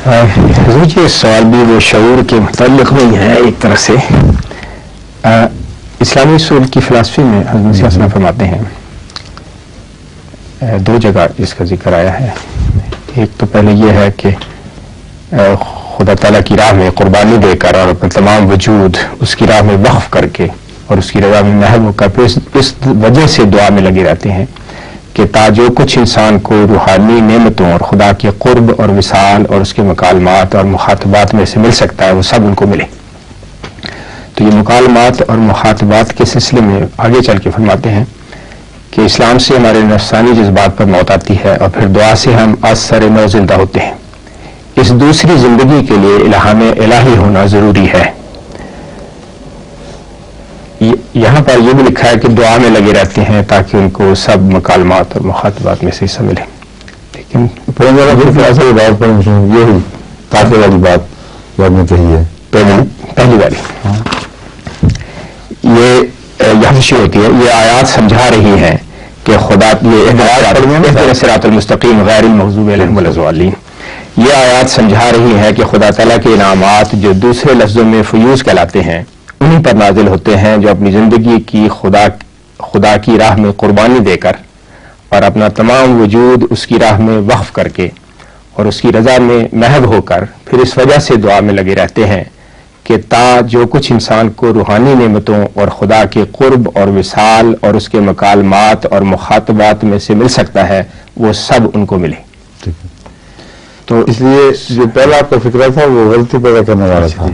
حضور جی سوال بھی وہ شعور کے متعلق نہیں ہے ایک طرح سے. اسلامی اصول کی فلسفی میں حضرت مسیح علیہ السلام فرماتے ہیں دو جگہ اس کا ذکر آیا ہے. ایک تو پہلے یہ ہے کہ خدا تعالیٰ کی راہ میں قربانی دے کر اور اپنا تمام وجود اس کی راہ میں وقف کر کے اور اس کی رضا میں محو ہو کر اس وجہ سے دعا میں لگے رہتے ہیں کہ تا جو کچھ انسان کو روحانی نعمتوں اور خدا کے قرب اور وصال اور اس کے مکالمات اور مخاطبات میں سے مل سکتا ہے وہ سب ان کو ملے. تو یہ مکالمات اور مخاطبات کے سلسلے میں آگے چل کے فرماتے ہیں کہ اسلام سے ہمارے نفسانی جذبات پر موت آتی ہے اور پھر دعا سے ہم از سر نو زندہ ہوتے ہیں. اس دوسری زندگی کے لیے الہام الہی ہونا ضروری ہے. یہاں پر یہ بھی لکھا ہے کہ دعا میں لگے رہتے ہیں تاکہ ان کو سب مکالمات اور مخاطبات میں سے حصہ ملے. لیکن یہی تاکہ والی بات جو آپ نے کہی ہے پہلی والی یہ یہاں سے ہوتی ہے. یہ آیات سمجھا رہی ہیں کہ خدا یہ صراط المستقیم غیر المغضوب علیہم ولا الضالین. یہ آیات سمجھا رہی ہیں کہ خدا تعالیٰ کے انعامات جو دوسرے لفظوں میں فیوز کہلاتے ہیں انہیں پر نازل ہوتے ہیں جو اپنی زندگی کی خدا کی راہ میں قربانی دے کر اور اپنا تمام وجود اس کی راہ میں وقف کر کے اور اس کی رضا میں محو ہو کر پھر اس وجہ سے دعا میں لگے رہتے ہیں کہ تا جو کچھ انسان کو روحانی نعمتوں اور خدا کے قرب اور وصال اور اس کے مکالمات اور مخاطبات میں سے مل سکتا ہے وہ سب ان کو ملے. تو اس لیے جو پہلا آپ کا فکرہ تھا وہ غلطی پیدا کرنے والا تھا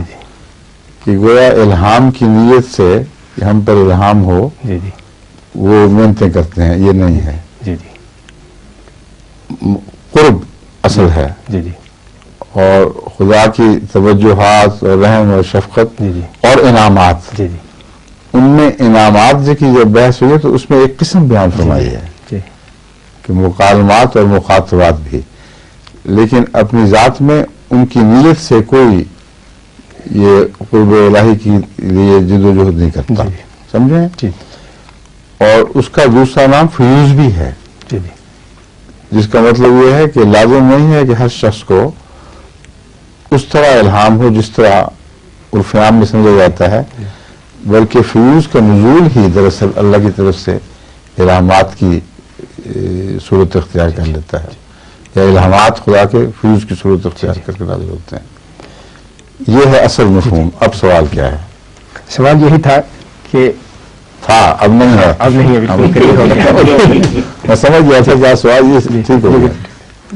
کہ گویا الہام کی نیت سے کہ ہم پر الہام ہو وہ محنتیں کرتے ہیں. یہ نہیں ہے. قرب اصل ہے اور خدا کی توجہات اور رحم اور شفقت اور انعامات ان میں انعامات کی جب بحث ہوئی ہے تو اس میں ایک قسم بیان فرمائی ہے کہ مکالمات اور مخاطبات بھی، لیکن اپنی ذات میں ان کی نیت سے کوئی یہ قرب الہی کے لیے جد و جہد نہیں کرتا. سمجھیں؟ اور اس کا دوسرا نام فیوز بھی ہے جس کا مطلب یہ ہے کہ لازم نہیں ہے کہ ہر شخص کو اس طرح الہام ہو جس طرح عرف عام میں سمجھا جاتا ہے، بلکہ فیوز کا نزول ہی دراصل اللہ کی طرف سے الہامات کی صورت اختیار کر لیتا ہے یا الہامات خدا کے فیوز کی صورت اختیار کر کے نازل ہوتے ہیں. یہ ہے اصل مفہوم. اب سوال کیا ہے؟ سوال یہی تھا کہ اب نہیں ہے. میں سمجھ گیا تھا کہ سوال یہ ٹھیک ہو گیا.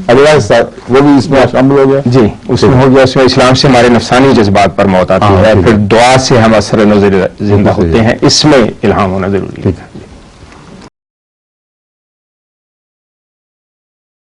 اگلا حصہ وہ بھی اس میں شامل ہو گیا. جی اس میں ہو گیا. اس میں اسلام سے ہمارے نفسانی جذبات پر موت آتی ہے، پھر دعا سے ہم اثر نظر زندہ ہوتے ہیں. اس میں الہام ہونا ضروری ہے.